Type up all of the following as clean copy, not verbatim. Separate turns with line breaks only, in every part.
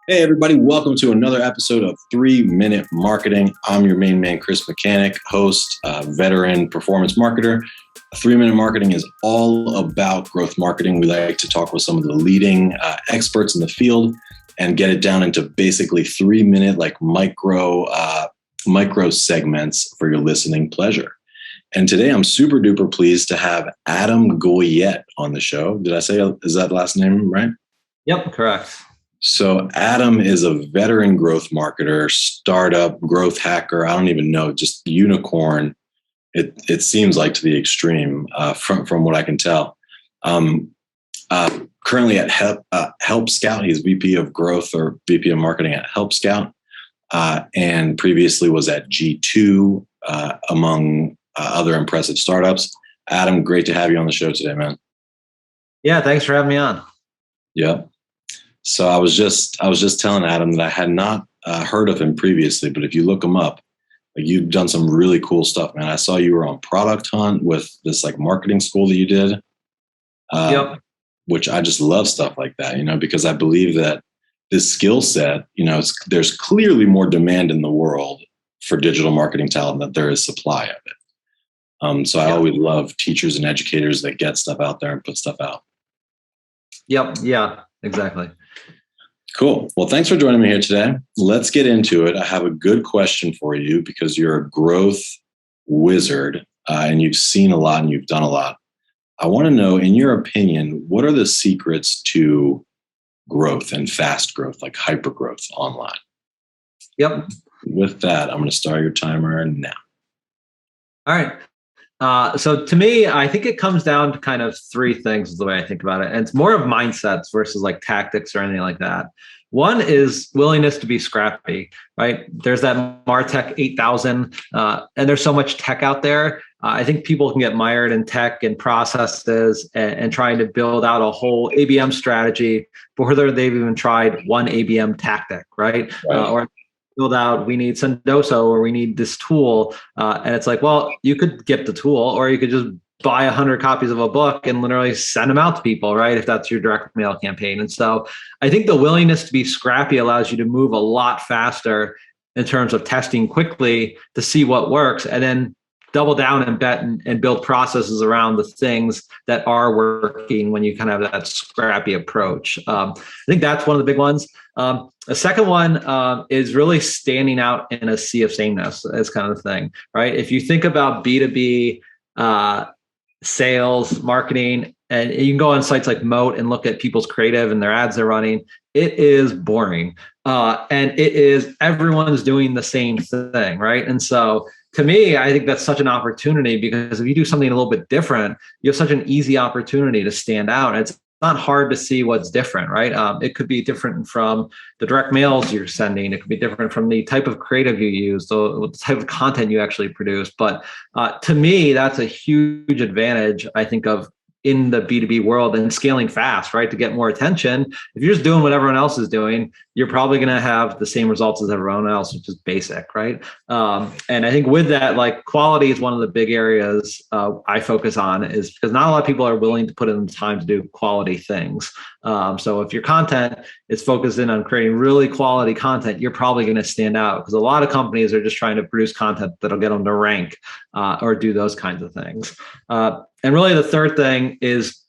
Hey, everybody, welcome to another episode of 3-Minute Marketing. I'm your main man, Chris Mechanic, host, veteran performance marketer. 3-Minute Marketing is all about growth marketing. We like to talk with some of the leading experts in the field and get it down into basically 3-minute, like micro segments for your listening pleasure. And today I'm super duper pleased to have Adam Goyette on the show. Did I say, is that last name right?
Yep, correct.
So Adam is a veteran growth marketer, startup, growth hacker. I don't even know, just unicorn. It seems like to the extreme from what I can tell. Currently at Help Scout, he's VP of Growth or VP of Marketing at Help Scout, and previously was at G2 among other impressive startups. Adam, great to have you on the show today, man.
Yeah, thanks for having me on.
Yeah. So I was just telling Adam that I had not heard of him previously, but if you look him up, like, you've done some really cool stuff, man. I saw you were on Product Hunt with this like marketing school that you did.
Yep.
Which I just love stuff like that, because I believe that this skill set, there's clearly more demand in the world for digital marketing talent than there is supply of it. So I always love teachers and educators that get stuff out there and put stuff out.
Yep. Yeah, exactly.
Cool. Well, thanks for joining me here today. Let's get into it. I have a good question for you because you're a growth wizard and you've seen a lot and you've done a lot. I want to know, in your opinion, what are the secrets to growth and fast growth, like hypergrowth online?
Yep.
With that, I'm going to start your timer now.
All right. So to me, I think it comes down to kind of three things is the way I think about it. And it's more of mindsets versus like tactics or anything like that. One is willingness to be scrappy, right? There's that MarTech 8000, and there's so much tech out there. I think people can get mired in tech and processes and trying to build out a whole ABM strategy before they've even tried one ABM tactic, right? Or build out, we need Sendoso or we need this tool. And it's like, well, you could get the tool or you could just buy 100 copies of a book and literally send them out to people, right? If that's your direct mail campaign. And so I think the willingness to be scrappy allows you to move a lot faster in terms of testing quickly to see what works and then double down and bet and build processes around the things that are working when you kind of have that scrappy approach. I think that's one of the big ones. A second one is really standing out in a sea of sameness as kind of thing, right? If you think about B2B sales, marketing, and you can go on sites like Moat and look at people's creative and their ads they're running, it is boring. And it is everyone's doing the same thing, right? And so to me, I think that's such an opportunity because if you do something a little bit different, you have such an easy opportunity to stand out. And it's not hard to see what's different, right? It could be different from the direct mails you're sending. It could be different from the type of creative you use, the type of content you actually produce. But to me, that's a huge advantage, I think, of in the B2B world and scaling fast, right? To get more attention. If you're just doing what everyone else is doing, you're probably going to have the same results as everyone else, which is basic, right? And I think with that, like quality is one of the big areas I focus on is because not a lot of people are willing to put in the time to do quality things. So if your content is focused in on creating really quality content, you're probably going to stand out because a lot of companies are just trying to produce content that'll get them to rank or do those kinds of things. And really the third thing is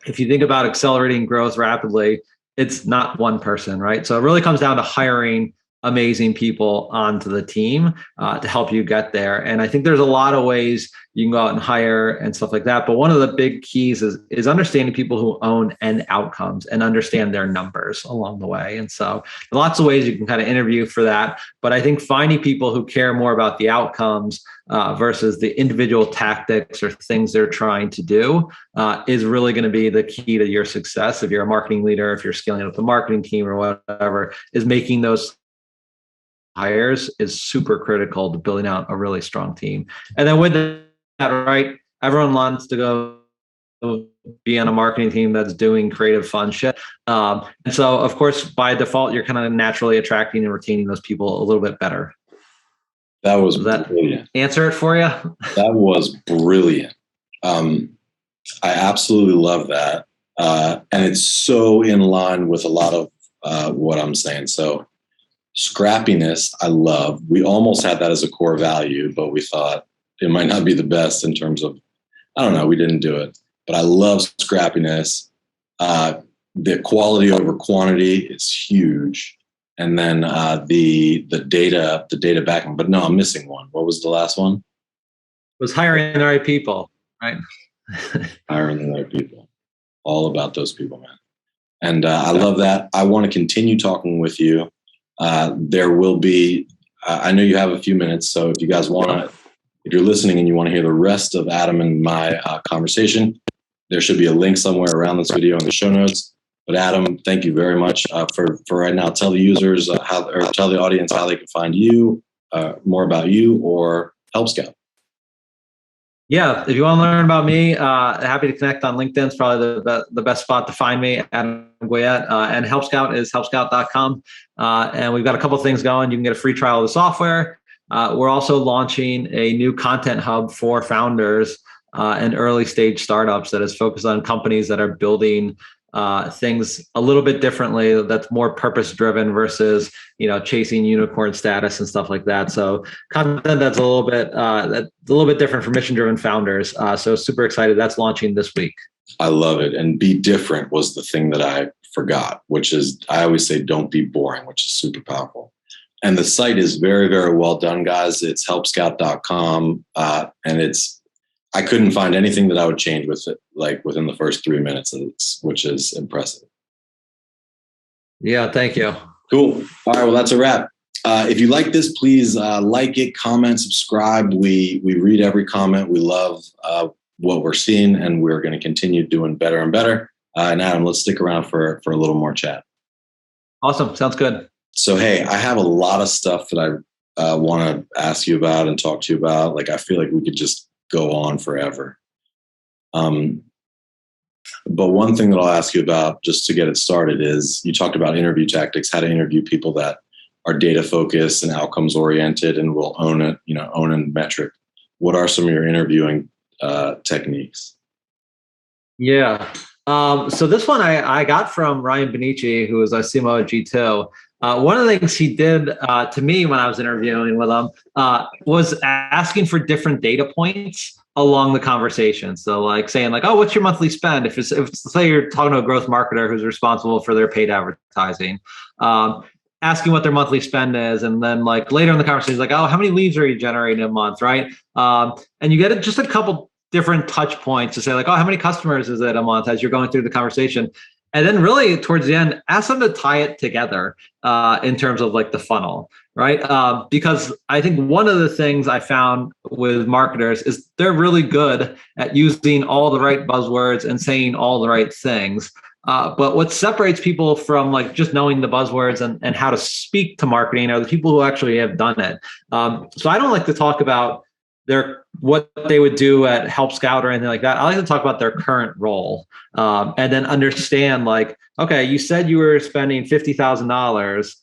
if you think about accelerating growth rapidly, it's not one person, right? So it really comes down to hiring amazing people onto the team to help you get there. And I think there's a lot of ways you can go out and hire and stuff like that. But one of the big keys is understanding people who own end outcomes and understand their numbers along the way. And so lots of ways you can kind of interview for that. But I think finding people who care more about the outcomes versus the individual tactics or things they're trying to do is really going to be the key to your success. If you're a marketing leader, if you're scaling up the marketing team or whatever, is making those hires is super critical to building out a really strong team. And then with that, right, everyone wants to go be on a marketing team that's doing creative, fun shit. And so, of course, by default, you're kind of naturally attracting and retaining those people a little bit better.
That was brilliant.
Answer it for you?
That was brilliant. I absolutely love that. And it's so in line with a lot of what I'm saying. So scrappiness, I love. We almost had that as a core value, but we thought it might not be the best in terms of, I don't know, we didn't do it. But I love scrappiness. The quality over quantity is huge. And then the data backing. But no, I'm missing one. What was the last one?
It was hiring the right people, right?
Hiring the right people. All about those people, man. And I love that. I want to continue talking with you. There will be, I know you have a few minutes, so if you guys want to, if you're listening and you want to hear the rest of Adam and my conversation, there should be a link somewhere around this video in the show notes. But Adam, thank you very much for right now. Tell the users tell the audience how they can find you, more about you, or Help Scout.
Yeah, if you want to learn about me, happy to connect on LinkedIn. It's probably the best spot to find me, Adam Goyette. And Help Scout is helpscout.com. And we've got a couple of things going. You can get a free trial of the software. We're also launching a new content hub for founders and early stage startups that is focused on companies that are building things a little bit differently, that's more purpose driven versus chasing unicorn status and stuff like that. So content that's a little bit different for mission driven founders. So super excited. That's launching this week.
I love it. And be different was the thing that I forgot, which is, I always say, don't be boring, which is super powerful. And the site is very, very well done, guys. It's helpscout.com. And I couldn't find anything that I would change with it, like within the first 3 minutes, which is impressive.
Yeah, thank you.
Cool. All right, well, that's a wrap. If you like this, please like it, comment, subscribe. We read every comment. We love what we're seeing, and we're going to continue doing better and better. And Adam, let's stick around for a little more chat.
Awesome. Sounds good.
So, hey, I have a lot of stuff that I want to ask you about and talk to you about. Like, I feel like we could just go on forever. But one thing that I'll ask you about just to get it started is, you talked about interview tactics, how to interview people that are data focused and outcomes oriented and will own it, own a metric. What are some of your interviewing techniques?
Yeah. So this one I got from Ryan Benici, who was a CMO at G2. One of the things he did to me when I was interviewing with him was asking for different data points along the conversation. So like saying like, oh, what's your monthly spend? If it's say you're talking to a growth marketer who's responsible for their paid advertising, asking what their monthly spend is. And then like later in the conversation, he's like, oh, how many leads are you generating a month, right? And you get just a couple different touch points to say like, oh, how many customers is it a month as you're going through the conversation? And then really towards the end, ask them to tie it together in terms of like the funnel, right? Because I think one of the things I found with marketers is they're really good at using all the right buzzwords and saying all the right things. But what separates people from like just knowing the buzzwords and how to speak to marketing are the people who actually have done it. So I don't like to talk about what they would do at Help Scout or anything like that. I like to talk about their current role and then understand like, okay, you said you were spending $50,000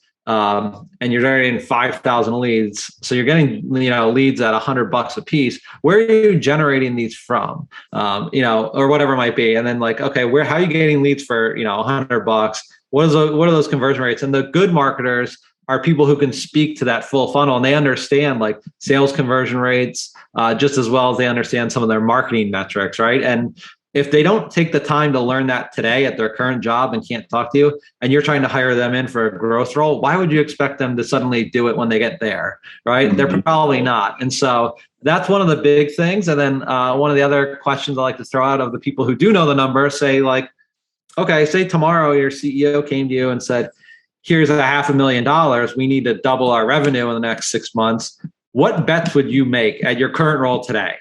and you're generating 5,000 leads. So you're getting, leads at $100 a piece. Where are you generating these from? Or whatever it might be. And then like, okay, how are you getting leads for, $100? What are those conversion rates? And the good marketers are people who can speak to that full funnel, and they understand like sales conversion rates just as well as they understand some of their marketing metrics, right? And if they don't take the time to learn that today at their current job and can't talk to you, and you're trying to hire them in for a growth role, why would you expect them to suddenly do it when they get there, right? Mm-hmm. They're probably not. And so that's one of the big things. And then one of the other questions I like to throw out of the people who do know the numbers, say like, okay, say tomorrow your CEO came to you and said, here's $500,000. We need to double our revenue in the next 6 months. What bets would you make at your current role today?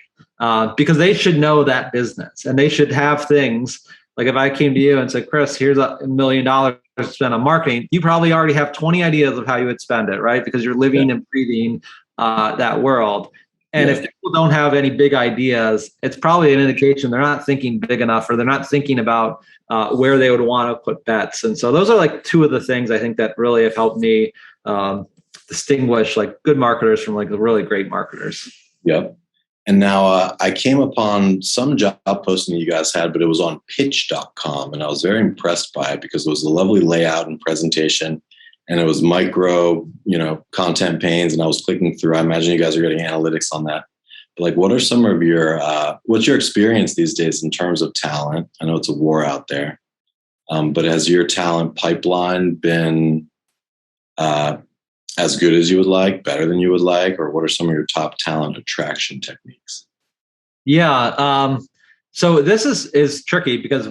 Because they should know that business, and they should have things like if I came to you and said, Chris, here's $1 million to spend on marketing, you probably already have 20 ideas of how you would spend it, right? Because you're living and breathing that world. And if people don't have any big ideas, it's probably an indication they're not thinking big enough, or they're not thinking about where they would want to put bets. And so those are like two of the things I think that really have helped me distinguish like good marketers from like the really great marketers.
Yep. And now I came upon some job posting you guys had, but it was on pitch.com. And I was very impressed by it because it was a lovely layout and presentation. And it was micro, content panes. And I was clicking through. I imagine you guys are getting analytics on that. But like, what are some of your, what's your experience these days in terms of talent? I know it's a war out there. But has your talent pipeline been as good as you would like, better than you would like, or what are some of your top talent attraction techniques?
Yeah. So this is tricky because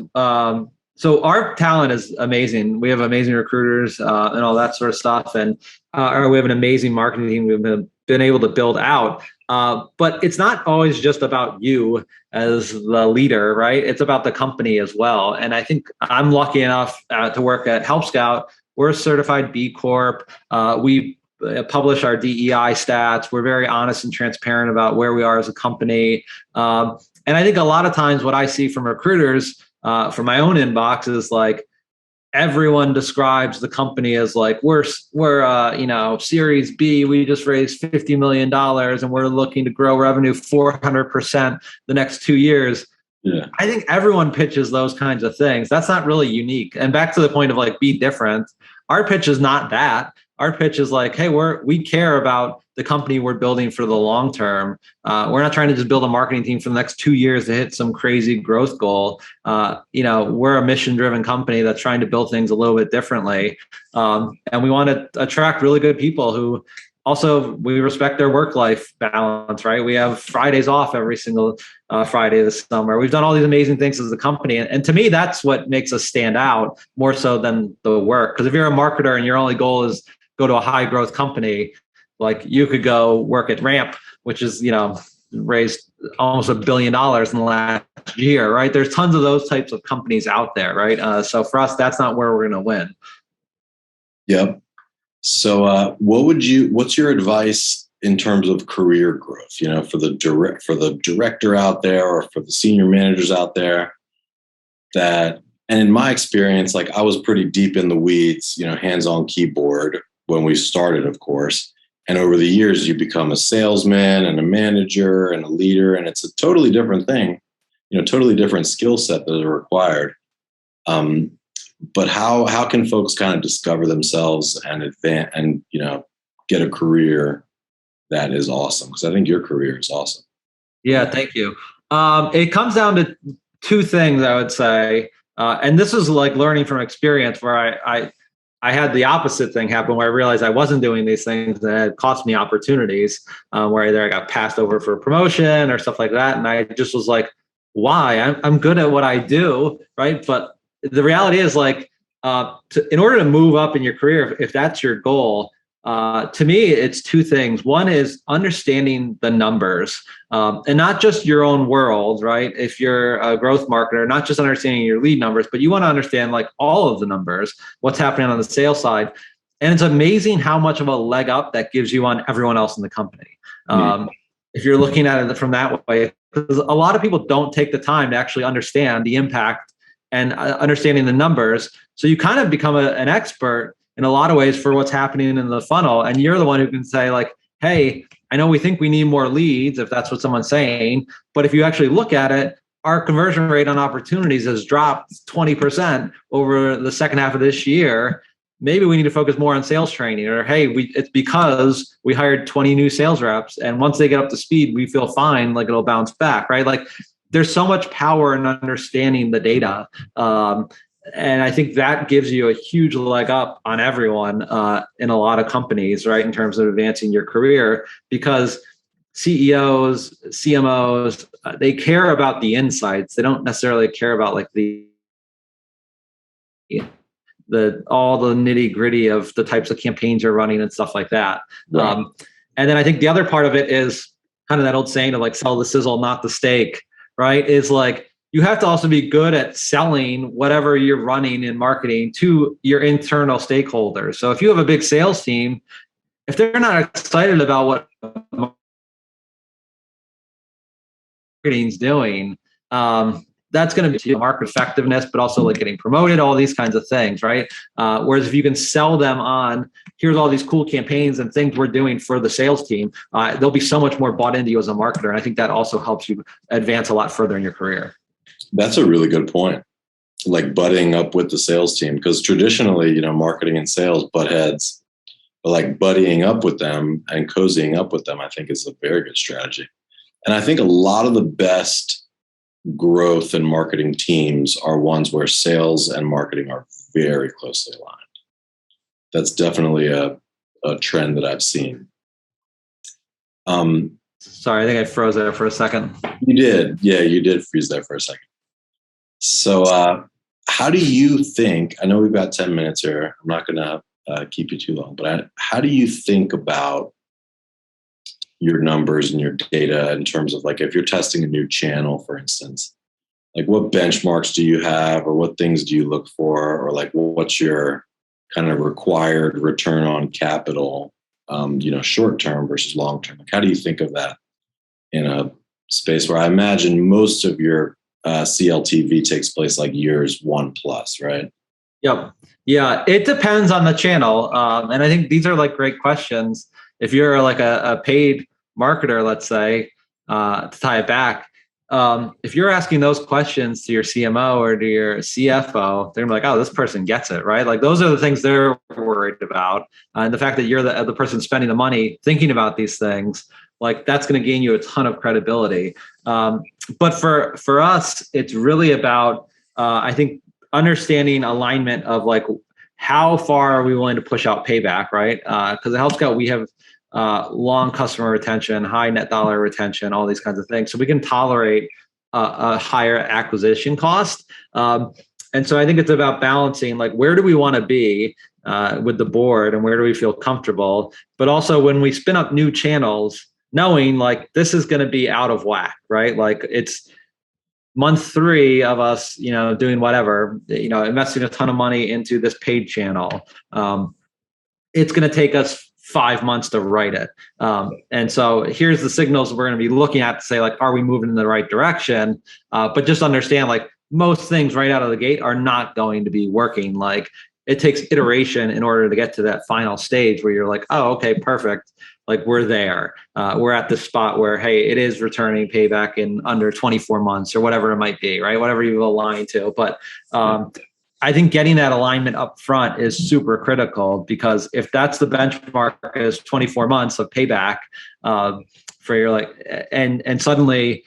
so our talent is amazing. We have amazing recruiters and all that sort of stuff, and we have an amazing marketing team we've been able to build out. But it's not always just about you as the leader, right? It's about the company as well. And I think I'm lucky enough to work at Help Scout. We're a certified B Corp. We publish our DEI stats. We're very honest and transparent about where we are as a company. And I think a lot of times what I see from recruiters from my own inbox is like, everyone describes the company as like, we're Series B, we just raised $50 million and we're looking to grow revenue 400% the next 2 years. Yeah. I think everyone pitches those kinds of things. That's not really unique. And back to the point of like, be different. Our pitch is not that. Our pitch is like, hey, we care about the company we're building for the long term. We're not trying to just build a marketing team for the next 2 years to hit some crazy growth goal. We're a mission-driven company that's trying to build things a little bit differently. And we want to attract really good people who also, we respect their work-life balance, right? We have Fridays off every single Friday this summer. We've done all these amazing things as a company. And to me, that's what makes us stand out more so than the work. Because if you're a marketer and your only goal is go to a high growth company, like you could go work at Ramp, which is, raised almost $1 billion in the last year, right? There's tons of those types of companies out there, right? So for us, that's not where we're going to win.
Yep. So what's your advice in terms of career growth, for the director out there or for the senior managers out there and in my experience, like I was pretty deep in the weeds, hands on keyboard when we started, of course. And over the years, you become a salesman and a manager and a leader, and it's a totally different thing, totally different skill set that are required. But how can folks kind of discover themselves and advance and, get a career that is awesome? Because I think your career is awesome.
Yeah, thank you. It comes down to two things, I would say. And this is like learning from experience where I had the opposite thing happen where I realized I wasn't doing these things that had cost me opportunities where either I got passed over for a promotion or stuff like that. And I just was like, why? I'm good at what I do, right? But the reality is like, in order to move up in your career, if that's your goal, to me, it's two things. One is understanding the numbers and not just your own world, right? If you're a growth marketer, not just understanding your lead numbers, but you want to understand like all of the numbers, what's happening on the sales side. And it's amazing how much of a leg up that gives you on everyone else in the company. If you're looking at it from that way, because a lot of people don't take the time to actually understand the impact and understanding the numbers. So you kind of become an expert in a lot of ways for what's happening in the funnel. And you're the one who can say like, hey, I know we think we need more leads if that's what someone's saying, but if you actually look at it, our conversion rate on opportunities has dropped 20% over the second half of this year. Maybe we need to focus more on sales training, or hey, it's because we hired 20 new sales reps, and once they get up to speed, we feel fine, like it'll bounce back, right? Like there's so much power in understanding the data. And I think that gives you a huge leg up on everyone in a lot of companies, right? In terms of advancing your career, because CEOs, CMOs, they care about the insights. They don't necessarily care about like all the nitty gritty of the types of campaigns you're running and stuff like that. Right. And then I think the other part of it is kind of that old saying of like sell the sizzle, not the steak, right? Is like, you have to also be good at selling whatever you're running in marketing to your internal stakeholders. So if you have a big sales team, if they're not excited about what marketing's doing, that's going to be market effectiveness, but also like getting promoted, all these kinds of things, right? Whereas if you can sell them on, here's all these cool campaigns and things we're doing for the sales team, they'll be so much more bought into you as a marketer. And I think that also helps you advance a lot further in your career.
That's a really good point. Like butting up with the sales team, because traditionally, marketing and sales butt heads, but like buddying up with them and cozying up with them, I think is a very good strategy. And I think a lot of the best growth and marketing teams are ones where sales and marketing are very closely aligned. That's definitely a trend that I've seen.
Sorry, I think I froze there for a second.
You did. Yeah, you did freeze there for a second. So how do you think, I know we've got 10 minutes here. I'm not going to keep you too long, but how do you think about your numbers and your data in terms of like, if you're testing a new channel, for instance, like what benchmarks do you have, or what things do you look for, or like what's your kind of required return on capital, short term versus long term? Like, how do you think of that in a space where I imagine most of your CLTV takes place like years 1+, right?
Yep. Yeah, it depends on the channel. And I think these are like great questions. If you're like a paid marketer, let's say, to tie it back, if you're asking those questions to your CMO or to your CFO, they're like, oh, this person gets it, right? Like those are the things they're worried about. And the fact that you're the person spending the money thinking about these things, like that's going to gain you a ton of credibility. But for us, it's really about, I think, understanding alignment of like, how far are we willing to push out payback, right? Because at Help Scout, we have long customer retention, high net dollar retention, all these kinds of things. So we can tolerate a higher acquisition cost. And so I think it's about balancing, like, where do we want to be with the board and where do we feel comfortable? But also when we spin up new channels, knowing like this is going to be out of whack, right? Like it's month 3 of us, doing whatever, investing a ton of money into this paid channel. It's going to take us 5 months to write it. And so here's the signals we're going to be looking at to say, like, are we moving in the right direction? But just understand, like, most things right out of the gate are not going to be working. Like, it takes iteration in order to get to that final stage where you're like, oh, okay, perfect. Like we're there. We're at the spot where, hey, it is returning payback in under 24 months or whatever it might be, right? Whatever you align to. But I think getting that alignment up front is super critical, because if that's the benchmark is 24 months of payback for your and suddenly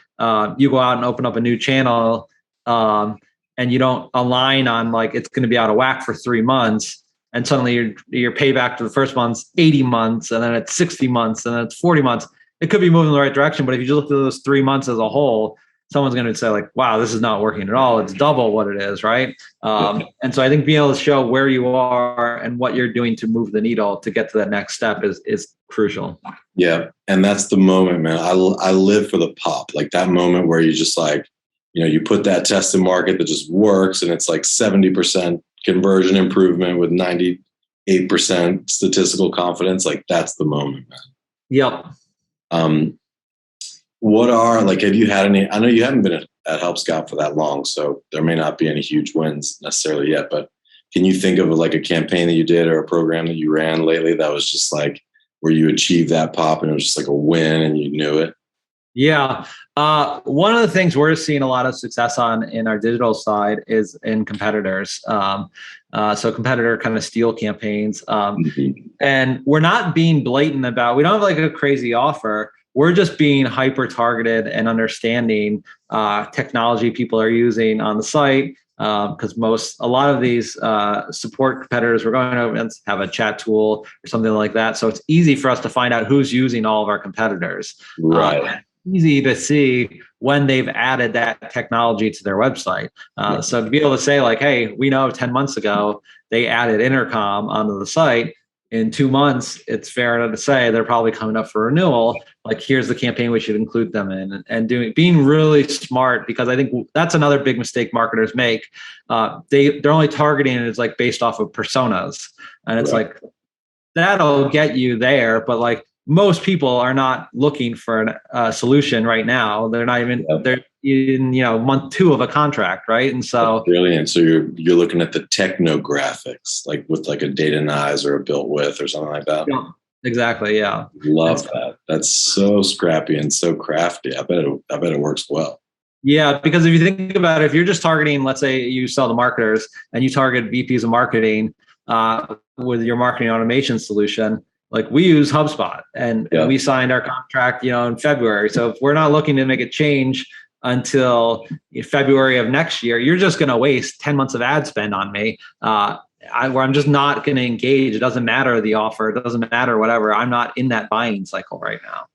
you go out and open up a new channel and you don't align on like it's going to be out of whack for 3 months, and suddenly your payback to the first month's 80 months, and then it's 60 months, and then it's 40 months. It could be moving in the right direction, but if you just look at those 3 months as a whole, someone's going to say like, wow, this is not working at all. It's double what it is, right? And so I think being able to show where you are and what you're doing to move the needle to get to that next step is crucial.
Yeah, and that's the moment, man. I live for the pop, like that moment where you just like, you put that test in market that just works, and it's like 70% conversion improvement with 98% statistical confidence. Like that's the moment, man.
Yep.
What are, like, have you had any, I know you haven't been at Help Scout for that long, so there may not be any huge wins necessarily yet, but can you think of like a campaign that you did or a program that you ran lately that was just like where you achieved that pop and it was just like a win and you knew it?
Yeah. One of the things we're seeing a lot of success on in our digital side is in competitors. So competitor kind of steal campaigns. And we're not being blatant about, we don't have like a crazy offer. We're just being hyper targeted and understanding technology people are using on the site. Because a lot of these support competitors, we're going to have a chat tool or something like that. So it's easy for us to find out who's using all of our competitors.
Right.
Easy to see when they've added that technology to their website. So to be able to say like, hey, we know 10 months ago, they added intercom onto the site. In 2 months, it's fair enough to say they're probably coming up for renewal. Like, here's the campaign we should include them in, and being really smart, because I think that's another big mistake marketers make. They're only targeting it as like based off of personas, and it's like that'll get you there, but like most people are not looking for a solution right now. They're not even, they're in, month 2 of a contract, right? And so
that's brilliant. So you're looking at the technographics, like with like a data nice or a built with or something like that.
Yeah, exactly. Yeah.
Love that. That's so scrappy and so crafty. I bet it works well.
Yeah, because if you think about it, if you're just targeting, let's say you sell to marketers and you target VPs of marketing with your marketing automation solution, like we use HubSpot and we signed our contract, in February. So if we're not looking to make a change until February of next year, you're just going to waste 10 months of ad spend on me. Where I'm just not going to engage. It doesn't matter the offer. It doesn't matter whatever. I'm not in that buying cycle right now.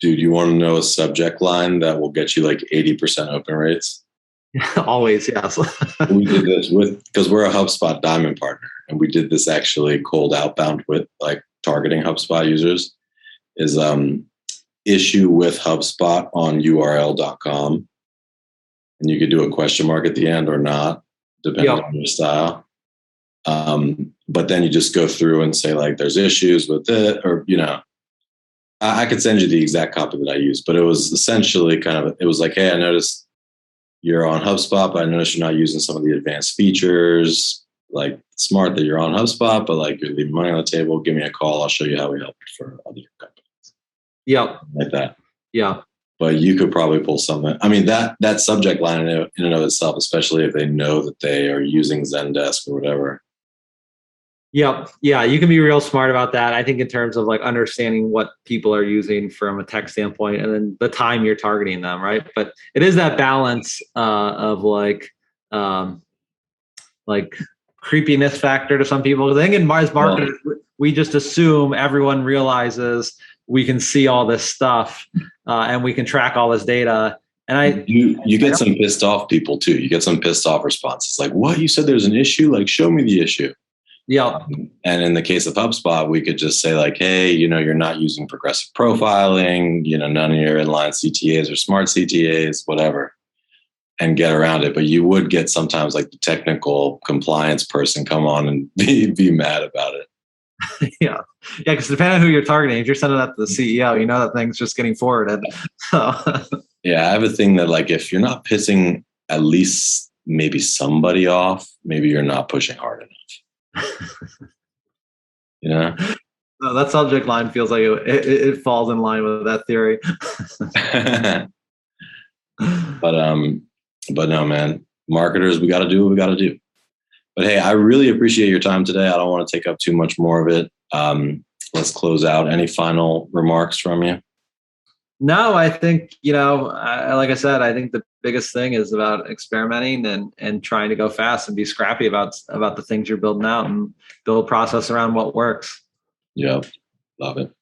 Dude, you want to know a subject line that will get you like 80% open rates?
Always, yes.
We did this because we're a HubSpot Diamond partner, and we did this actually cold outbound with like targeting HubSpot users is issue with HubSpot on url.com. And you could do a question mark at the end or not, depending on your style. But then you just go through and say like, there's issues with it, or, I could send you the exact copy that I used, but it was essentially it was like, hey, I noticed you're on HubSpot, but I noticed you're not using some of the advanced features. Like, smart that you're on HubSpot, but like you're leaving money on the table. Give me a call. I'll show you how we help you for other companies.
Yeah.
Like that.
Yeah.
But you could probably pull something. I mean, that subject line in and of itself, especially if they know that they are using Zendesk or whatever.
Yep. Yeah. You can be real smart about that. I think in terms of like understanding what people are using from a tech standpoint and then the time you're targeting them. Right. But it is that balance of like creepiness factor to some people. I think as marketers, we just assume everyone realizes we can see all this stuff and we can track all this data. And
you get some pissed off people too. You get some pissed off responses like, what? You said there's an issue? Like, show me the issue.
Yeah.
And in the case of HubSpot, we could just say like, hey, you're not using progressive profiling, none of your inline CTAs or smart CTAs, whatever, and get around it. But you would get sometimes like the technical compliance person come on and be mad about it.
Yeah. Because depending on who you're targeting, if you're sending that to the CEO, that thing's just getting forwarded. So.
Yeah, I have a thing that like, if you're not pissing at least maybe somebody off, maybe you're not pushing hard enough. No,
that subject line feels like it falls in line with that theory.
But no, man, marketers, we got to do what we got to do. But hey, I really appreciate your time today. I don't want to take up too much more of it. Let's close out. Any final remarks from you?
No, I think, like I said, I think the biggest thing is about experimenting and trying to go fast and be scrappy about the things you're building out and build a process around what works.
Yep. Love it.